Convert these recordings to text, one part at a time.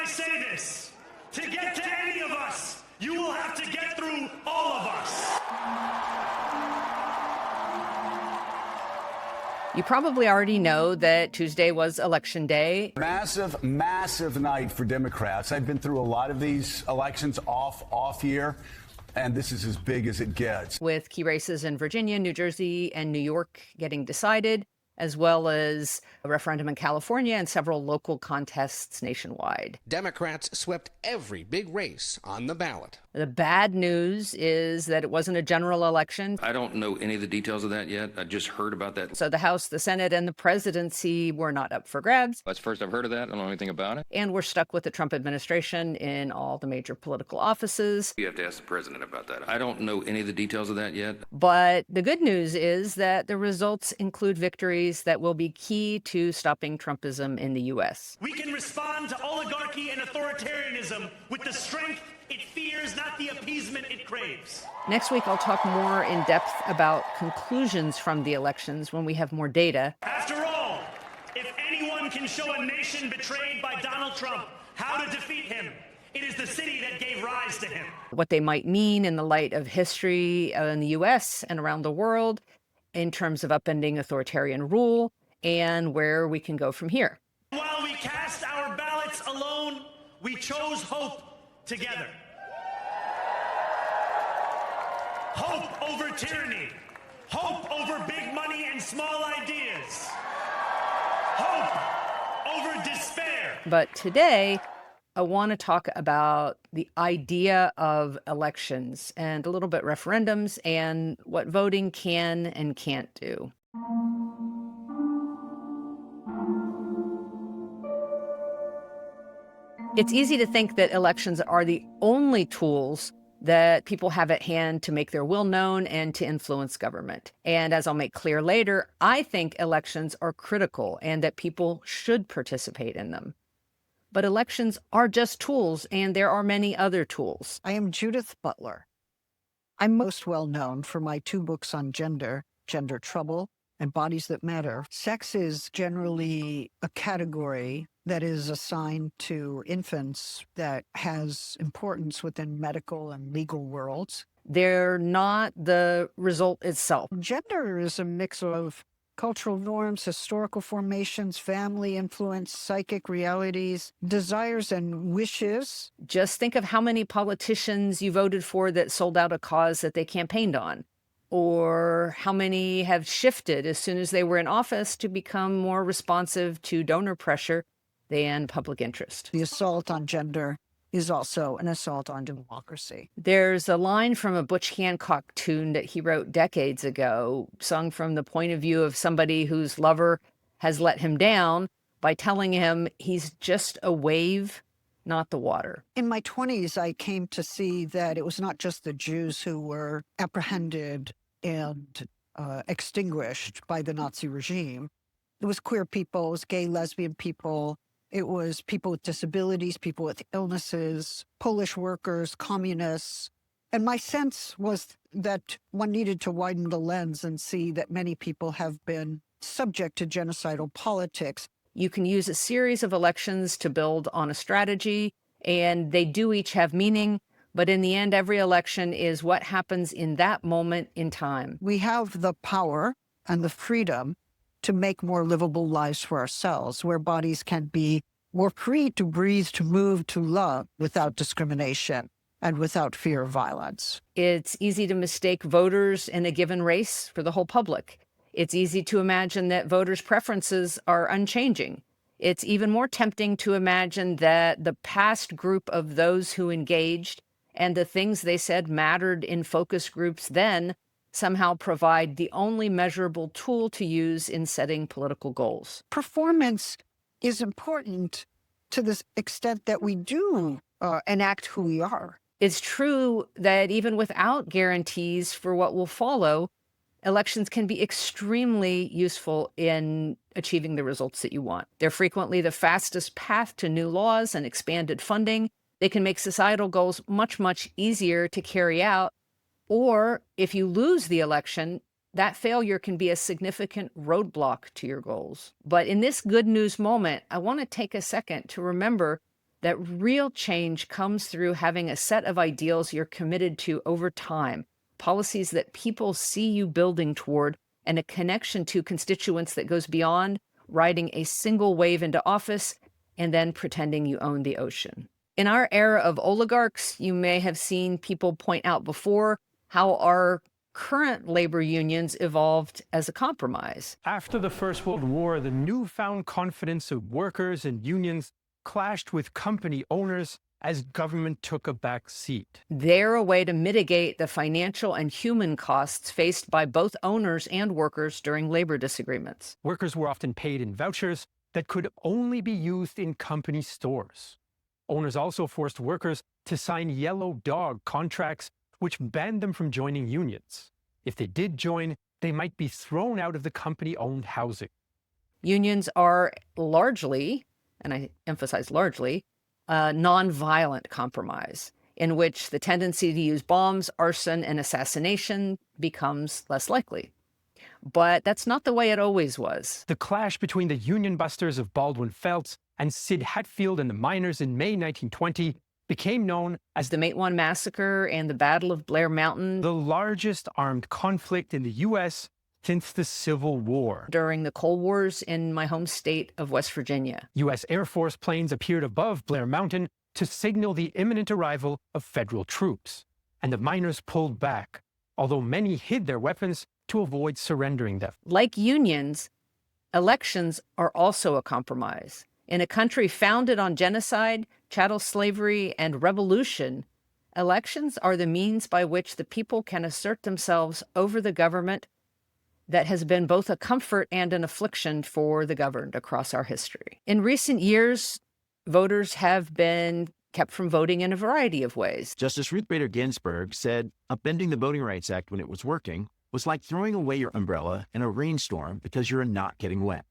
I say this. To get to any of us, you will have to get through all of us. You probably already know that Tuesday was Election Day. Massive, massive night for Democrats. I've been through a lot of these elections off year, and this is as big as it gets. With key races in Virginia, New Jersey, and New York getting decided, as well as a referendum in California and several local contests nationwide. Democrats swept every big race on the ballot. The bad news is that it wasn't a general election. I don't know any of the details of that yet. I just heard about that. So the House, the Senate, and the presidency were not up for grabs. That's the first I've heard of that. I don't know anything about it. And we're stuck with the Trump administration in all the major political offices. You have to ask the president about that. I don't know any of the details of that yet. But the good news is that the results include victories that will be key to stopping Trumpism in the U.S. We can respond to oligarchy and authoritarianism with the strength it fears, not the appeasement it craves. Next week, I'll talk more in depth about conclusions from the elections when we have more data. After all, if anyone can show a nation betrayed by Donald Trump how to defeat him, it is the city that gave rise to him. What they might mean in the light of history in the U.S. and around the world in terms of upending authoritarian rule and where we can go from here. While we cast our ballots alone, we chose hope together. Hope over tyranny. Hope over big money and small ideas. Hope over despair. But today, I want to talk about the idea of elections and a little bit referendums and what voting can and can't do. It's easy to think that elections are the only tools that people have at hand to make their will known and to influence government. And as I'll make clear later, I think elections are critical and that people should participate in them. But elections are just tools, and there are many other tools. I am Judith Butler. I'm most well known for my 2 books on gender, Gender Trouble and Bodies That Matter. Sex is generally a category that is assigned to infants that has importance within medical and legal worlds. They're not the result itself. Gender is a mix of cultural norms, historical formations, family influence, psychic realities, desires and wishes. Just think of how many politicians you voted for that sold out a cause that they campaigned on, or how many have shifted as soon as they were in office to become more responsive to donor pressure than public interest. The assault on gender is also an assault on democracy. There's a line from a Butch Hancock tune that he wrote decades ago, sung from the point of view of somebody whose lover has let him down by telling him he's just a wave, not the water. In my 20s, I came to see that it was not just the Jews who were apprehended and extinguished by the Nazi regime. It was queer people, it was gay, lesbian people, it was people with disabilities, people with illnesses, Polish workers, communists. And my sense was that one needed to widen the lens and see that many people have been subject to genocidal politics. You can use a series of elections to build on a strategy, and they do each have meaning. But in the end, every election is what happens in that moment in time. We have the power and the freedom to make more livable lives for ourselves, where bodies can be more free to breathe, to move, to love without discrimination and without fear of violence. It's easy to mistake voters in a given race for the whole public. It's easy to imagine that voters' preferences are unchanging. It's even more tempting to imagine that the past group of those who engaged and the things they said mattered in focus groups then somehow provide the only measurable tool to use in setting political goals. Performance is important to the extent that we do enact who we are. It's true that even without guarantees for what will follow, elections can be extremely useful in achieving the results that you want. They're frequently the fastest path to new laws and expanded funding. They can make societal goals much, much easier to carry out. Or if you lose the election, that failure can be a significant roadblock to your goals. But in this good news moment, I want to take a second to remember that real change comes through having a set of ideals you're committed to over time, policies that people see you building toward, and a connection to constituents that goes beyond riding a single wave into office and then pretending you own the ocean. In our era of oligarchs, you may have seen people point out before how our current labor unions evolved as a compromise. After the First World War, the newfound confidence of workers and unions clashed with company owners as government took a back seat. They're a way to mitigate the financial and human costs faced by both owners and workers during labor disagreements. Workers were often paid in vouchers that could only be used in company stores. Owners also forced workers to sign yellow dog contracts, which banned them from joining unions. If they did join, they might be thrown out of the company-owned housing. Unions are largely, and I emphasize largely, a nonviolent compromise in which the tendency to use bombs, arson, and assassination becomes less likely. But that's not the way it always was. The clash between the union busters of Baldwin Felts and Sid Hatfield and the miners in May 1920 became known as The Matewan Massacre and the Battle of Blair Mountain, the largest armed conflict in the U.S. since the Civil War. During the Cold Wars in my home state of West Virginia. U.S. Air Force planes appeared above Blair Mountain to signal the imminent arrival of federal troops, and the miners pulled back, although many hid their weapons to avoid surrendering them. Like unions, elections are also a compromise. In a country founded on genocide, chattel slavery, and revolution, elections are the means by which the people can assert themselves over the government that has been both a comfort and an affliction for the governed across our history. In recent years, voters have been kept from voting in a variety of ways. Justice Ruth Bader Ginsburg said upending the Voting Rights Act when it was working was like throwing away your umbrella in a rainstorm because you're not getting wet.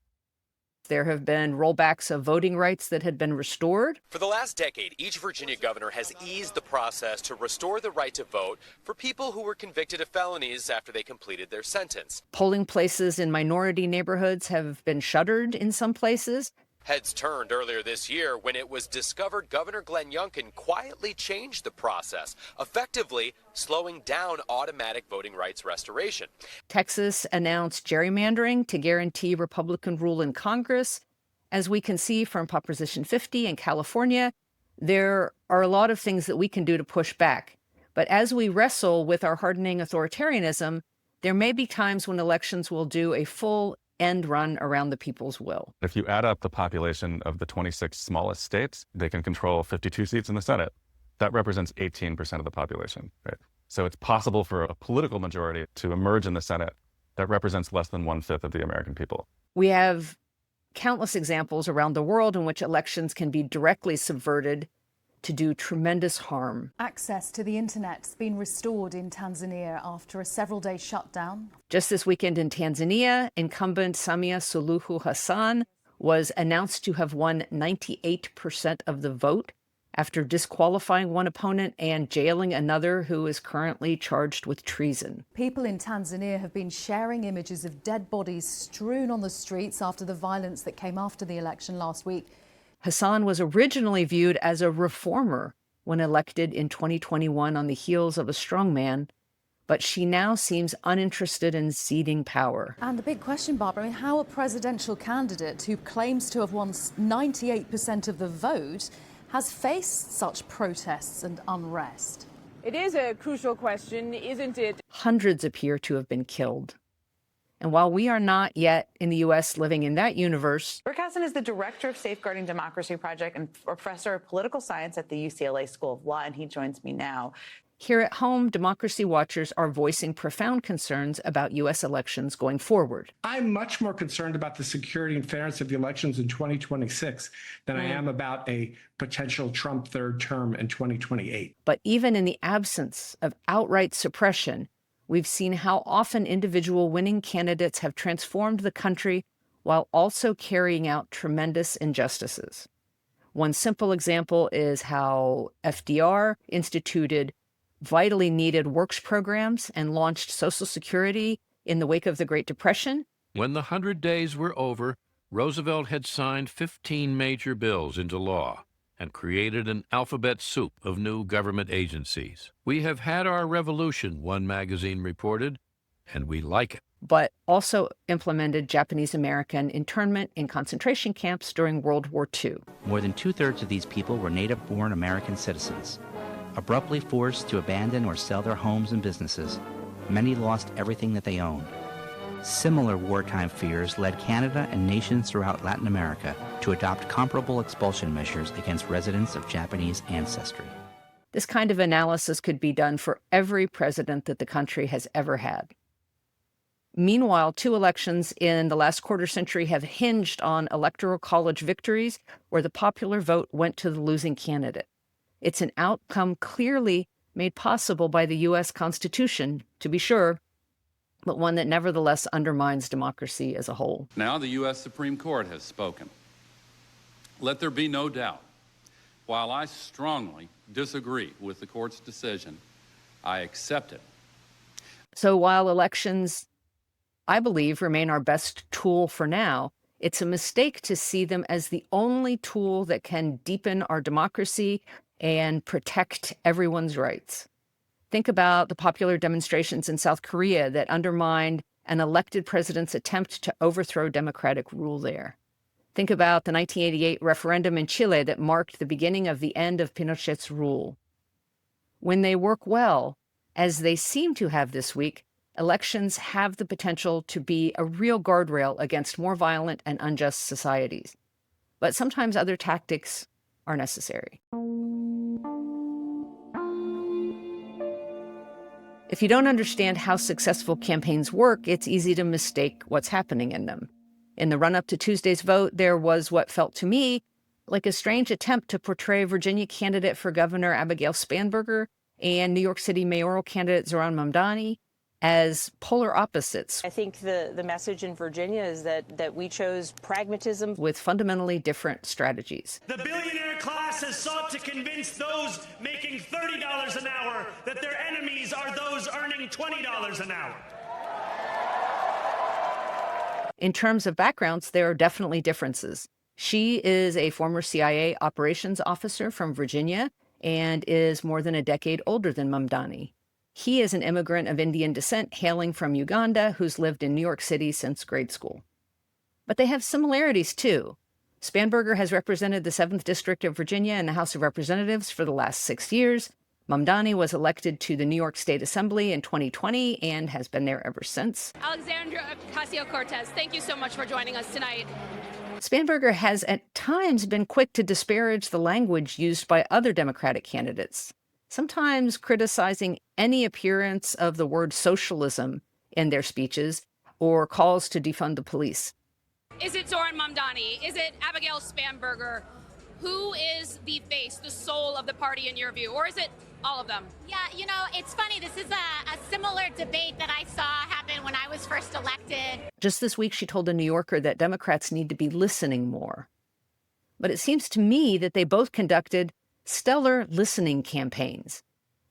There have been rollbacks of voting rights that had been restored. For the last decade, each Virginia governor has eased the process to restore the right to vote for people who were convicted of felonies after they completed their sentence. Polling places in minority neighborhoods have been shuttered in some places. Heads turned earlier this year when it was discovered Governor Glenn Youngkin quietly changed the process, effectively slowing down automatic voting rights restoration. Texas announced gerrymandering to guarantee Republican rule in Congress. As we can see from Proposition 50 in California, there are a lot of things that we can do to push back. But as we wrestle with our hardening authoritarianism, there may be times when elections will do a full end run around the people's will. If you add up the population of the 26 smallest states, they can control 52 seats in the Senate. That represents 18% of the population, right? So it's possible for a political majority to emerge in the Senate that represents less than 1/5 of the American people. We have countless examples around the world in which elections can be directly subverted to do tremendous harm. Access to the internet's been restored in Tanzania after a several-day shutdown. Just this weekend in Tanzania, incumbent Samia Suluhu Hassan was announced to have won 98% of the vote after disqualifying one opponent and jailing another who is currently charged with treason. People in Tanzania have been sharing images of dead bodies strewn on the streets after the violence that came after the election last week. Hassan was originally viewed as a reformer when elected in 2021 on the heels of a strongman, but she now seems uninterested in ceding power. And the big question, Barbara, how a presidential candidate who claims to have won 98% of the vote has faced such protests and unrest? It is a crucial question, isn't it? Hundreds appear to have been killed. And while we are not yet in the U.S. living in that universe, Rick Hassan is the director of Safeguarding Democracy Project and professor of political science at the UCLA School of Law, and he joins me now. Here at home, democracy watchers are voicing profound concerns about U.S. elections going forward. I'm much more concerned about the security and fairness of the elections in 2026 than I am about a potential Trump third term in 2028. But even in the absence of outright suppression, we've seen how often individual winning candidates have transformed the country while also carrying out tremendous injustices. One simple example is how FDR instituted vitally needed works programs and launched Social Security in the wake of the Great Depression. When the 100 days were over, Roosevelt had signed 15 major bills into law, and created an alphabet soup of new government agencies. We have had our revolution, one magazine reported, and we like it. But also implemented Japanese American internment in concentration camps during World War II. More than 2/3 of these people were native-born American citizens. Abruptly forced to abandon or sell their homes and businesses, many lost everything that they owned. Similar wartime fears led Canada and nations throughout Latin America to adopt comparable expulsion measures against residents of Japanese ancestry. This kind of analysis could be done for every president that the country has ever had. Meanwhile, 2 elections in the last quarter century have hinged on electoral college victories where the popular vote went to the losing candidate. It's an outcome clearly made possible by the U.S. Constitution, to be sure, but one that nevertheless undermines democracy as a whole. Now the U.S. Supreme Court has spoken. Let there be no doubt, while I strongly disagree with the court's decision, I accept it. So while elections, I believe, remain our best tool for now, it's a mistake to see them as the only tool that can deepen our democracy and protect everyone's rights. Think about the popular demonstrations in South Korea that undermined an elected president's attempt to overthrow democratic rule there. Think about the 1988 referendum in Chile that marked the beginning of the end of Pinochet's rule. When they work well, as they seem to have this week, elections have the potential to be a real guardrail against more violent and unjust societies. But sometimes other tactics are necessary. If you don't understand how successful campaigns work, it's easy to mistake what's happening in them. In the run-up to Tuesday's vote, there was what felt to me like a strange attempt to portray Virginia candidate for governor Abigail Spanberger and New York City mayoral candidate Zohran Mamdani as polar opposites. I think the message in Virginia is that we chose pragmatism with fundamentally different strategies. The billionaire class has sought to convince those making $30 an hour that their enemies are those earning $20 an hour. In terms of backgrounds, there are definitely differences. She is a former CIA operations officer from Virginia and is more than a decade older than Mamdani. He is an immigrant of Indian descent hailing from Uganda who's lived in New York City since grade school. But they have similarities, too. Spanberger has represented the 7th District of Virginia in the House of Representatives for the last 6 years. Mamdani was elected to the New York State Assembly in 2020 and has been there ever since. Alexandria Ocasio-Cortez, thank you so much for joining us tonight. Spanberger has at times been quick to disparage the language used by other Democratic candidates, sometimes criticizing any appearance of the word socialism in their speeches or calls to defund the police. Is it Zohran Mamdani? Is it Abigail Spanberger? Who is the face, the soul of the party in your view? Or is it all of them? Yeah, you know, it's funny. This is a similar debate that I saw happen when I was first elected. Just this week, she told a New Yorker that Democrats need to be listening more. But it seems to me that they both conducted stellar listening campaigns.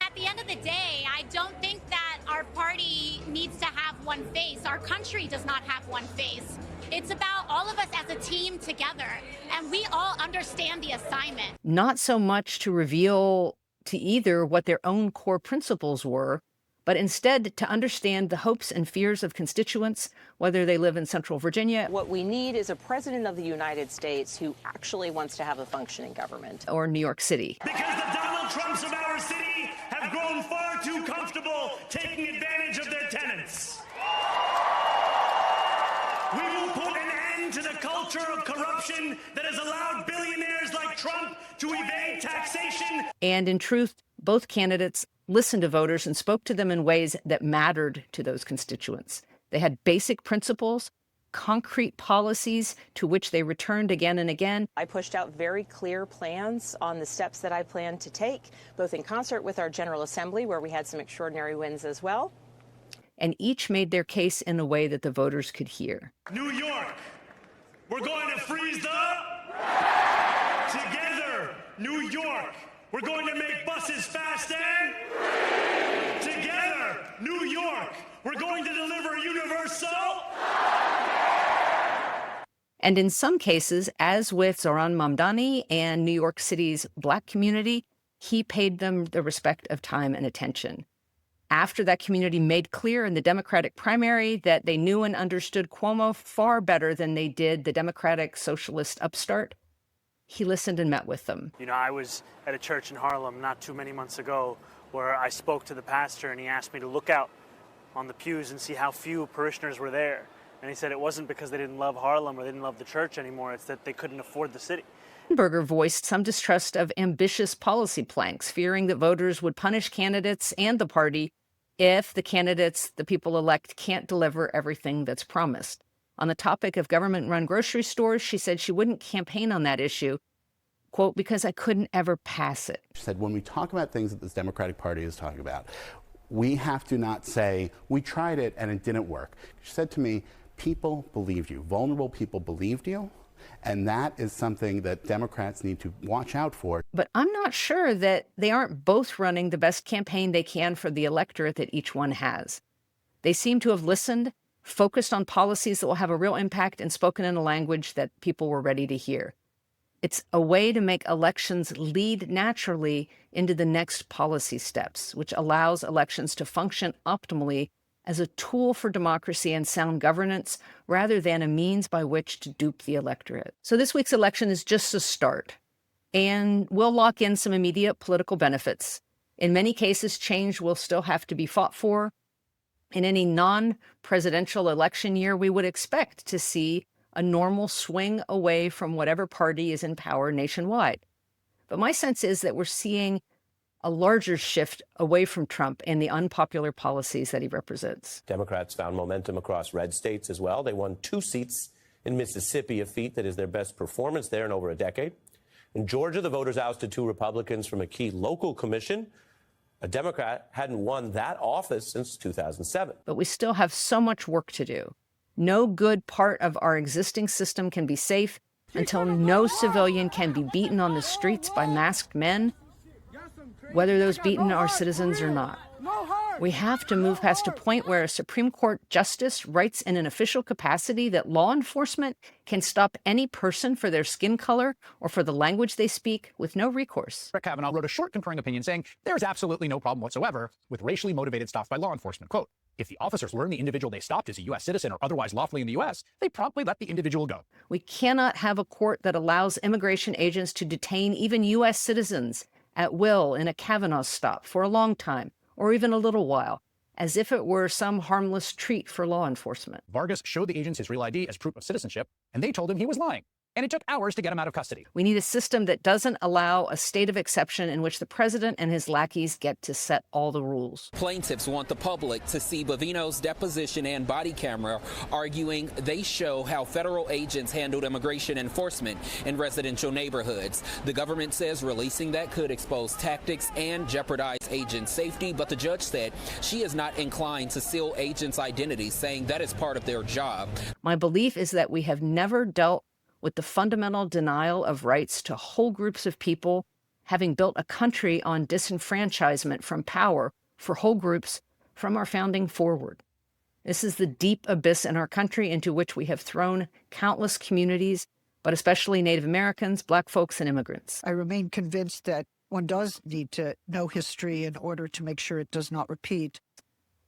At the end of the day, I don't think that our party needs to have one face. Our country does not have one face. It's about all of us as a team together, and we all understand the assignment. Not so much to reveal to either what their own core principles were, but instead to understand the hopes and fears of constituents, whether they live in Central Virginia. What we need is a president of the United States who actually wants to have a functioning government. Or New York City. Because the Donald Trumps of our city have grown far too comfortable taking advantage of their tenants. We will put an end to the culture of corruption that has allowed billionaires like Trump to evade taxation. And in truth, both candidates listened to voters and spoke to them in ways that mattered to those constituents. They had basic principles, concrete policies to which they returned again and again. I pushed out very clear plans on the steps that I plan to take, both in concert with our General Assembly, where we had some extraordinary wins as well. And each made their case in a way that the voters could hear. New York, we're going to freeze the... Together, New York, we're going to make buses fast and... Together, New York, we're going to deliver universal... And in some cases, as with Zohran Mamdani and New York City's Black community, he paid them the respect of time and attention. After that community made clear in the Democratic primary that they knew and understood Cuomo far better than they did the Democratic socialist upstart, he listened and met with them. You know, I was at a church in Harlem not too many months ago where I spoke to the pastor and he asked me to look out on the pews and see how few parishioners were there. And he said it wasn't because they didn't love Harlem or they didn't love the church anymore, it's that they couldn't afford the city. Berger voiced some distrust of ambitious policy planks, fearing that voters would punish candidates and the party if the candidates the people elect can't deliver everything that's promised. On the topic of government-run grocery stores, she said she wouldn't campaign on that issue, quote, because I couldn't ever pass it. She said, when we talk about things that this Democratic Party is talking about, we have to not say, we tried it and it didn't work. She said to me, people believed you. Vulnerable people believed you. And that is something that Democrats need to watch out for. But I'm not sure that they aren't both running the best campaign they can for the electorate that each one has. They seem to have listened, focused on policies that will have a real impact, and spoken in a language that people were ready to hear. It's a way to make elections lead naturally into the next policy steps, which allows elections to function optimally as a tool for democracy and sound governance rather than a means by which to dupe the electorate. So this week's election is just a start, and we'll lock in some immediate political benefits. In many cases, change will still have to be fought for. In any non-presidential election year, we would expect to see a normal swing away from whatever party is in power nationwide. But my sense is that we're seeing a larger shift away from Trump and the unpopular policies that he represents. Democrats found momentum across red states as well. They won 2 seats in Mississippi, a feat that is their best performance there in over a decade. In Georgia, the voters ousted 2 Republicans from a key local commission. A Democrat hadn't won that office since 2007. But we still have so much work to do. No good part of our existing system can be safe until no civilian can be beaten on the streets by masked men, whether those beaten are citizens or not. We have to move past a point where a Supreme Court justice writes in an official capacity that law enforcement can stop any person for their skin color or for the language they speak with no recourse. Brett Kavanaugh wrote a short concurring opinion saying there is absolutely no problem whatsoever with racially motivated stops by law enforcement. Quote, if the officers learn the individual they stopped is a U.S. citizen or otherwise lawfully in the U.S., they promptly let the individual go. We cannot have a court that allows immigration agents to detain even U.S. citizens at will in a Kavanaugh stop for a long time, or even a little while, as if it were some harmless treat for law enforcement. Vargas showed the agents his real ID as proof of citizenship, and they told him he was lying. And it took hours to get him out of custody. We need a system that doesn't allow a state of exception in which the president and his lackeys get to set all the rules. Plaintiffs want the public to see Bovino's deposition and body camera, arguing they show how federal agents handled immigration enforcement in residential neighborhoods. The government says releasing that could expose tactics and jeopardize agent safety, but the judge said she is not inclined to seal agents' identities, saying that is part of their job. My belief is that we have never dealt with the fundamental denial of rights to whole groups of people, having built a country on disenfranchisement from power for whole groups from our founding forward. This is the deep abyss in our country into which we have thrown countless communities, but especially Native Americans, Black folks, and immigrants. I remain convinced that one does need to know history in order to make sure it does not repeat.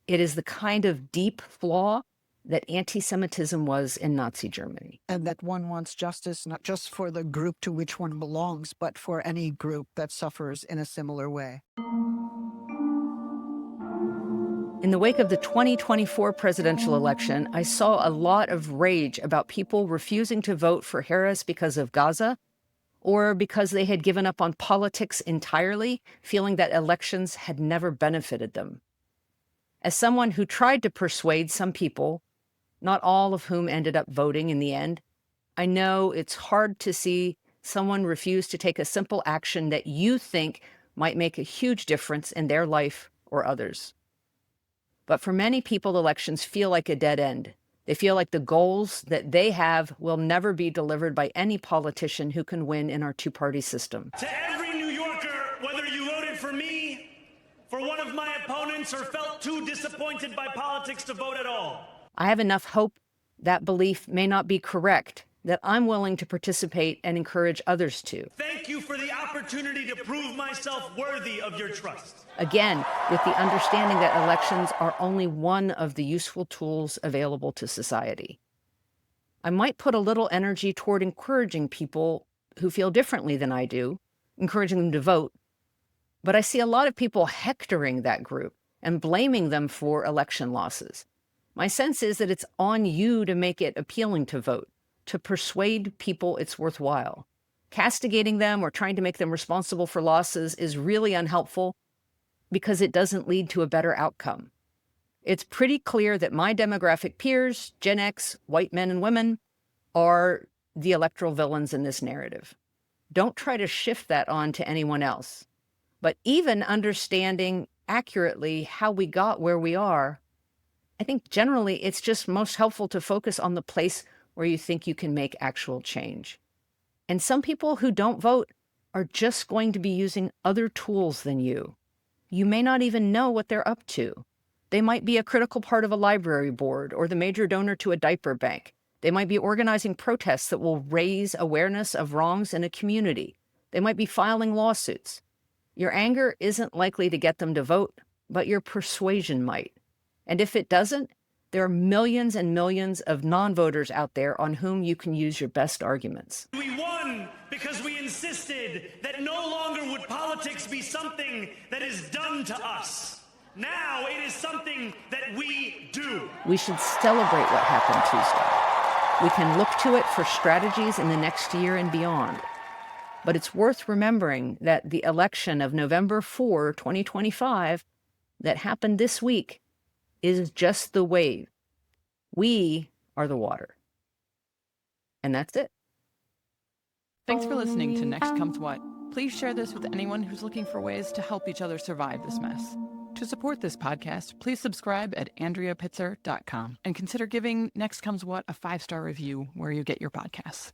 It is the kind of deep flaw that anti-Semitism was in Nazi Germany. And that one wants justice, not just for the group to which one belongs, but for any group that suffers in a similar way. In the wake of the 2024 presidential election, I saw a lot of rage about people refusing to vote for Harris because of Gaza, or because they had given up on politics entirely, feeling that elections had never benefited them. As someone who tried to persuade some people, not all of whom ended up voting in the end, I know it's hard to see someone refuse to take a simple action that you think might make a huge difference in their life or others. But for many people, elections feel like a dead end. They feel like the goals that they have will never be delivered by any politician who can win in our two-party system. To every New Yorker, whether you voted for me, for one of my opponents, or felt too disappointed by politics to vote at all, I have enough hope that belief may not be correct that I'm willing to participate and encourage others to. Thank you for the opportunity to prove myself worthy of your trust. Again, with the understanding that elections are only one of the useful tools available to society. I might put a little energy toward encouraging people who feel differently than I do, encouraging them to vote, but I see a lot of people hectoring that group and blaming them for election losses. My sense is that it's on you to make it appealing to vote, to persuade people it's worthwhile. Castigating them or trying to make them responsible for losses is really unhelpful because it doesn't lead to a better outcome. It's pretty clear that my demographic peers, Gen X, white men and women, are the electoral villains in this narrative. Don't try to shift that on to anyone else. But even understanding accurately how we got where we are, I think generally it's just most helpful to focus on the place where you think you can make actual change. And some people who don't vote are just going to be using other tools than you. You may not even know what they're up to. They might be a critical part of a library board or the major donor to a diaper bank. They might be organizing protests that will raise awareness of wrongs in a community. They might be filing lawsuits. Your anger isn't likely to get them to vote, but your persuasion might. And if it doesn't, there are millions and millions of non-voters out there on whom you can use your best arguments. We won because we insisted that no longer would politics be something that is done to us. Now it is something that we do. We should celebrate what happened Tuesday. We can look to it for strategies in the next year and beyond. But it's worth remembering that the election of November 4, 2025, that happened this week, is just the wave. We are the water. And that's it. Thanks for listening to Next Comes What. Please share this with anyone who's looking for ways to help each other survive this mess. To support this podcast, please subscribe at AndreaPitzer.com and consider giving Next Comes What a 5-star review where you get your podcasts.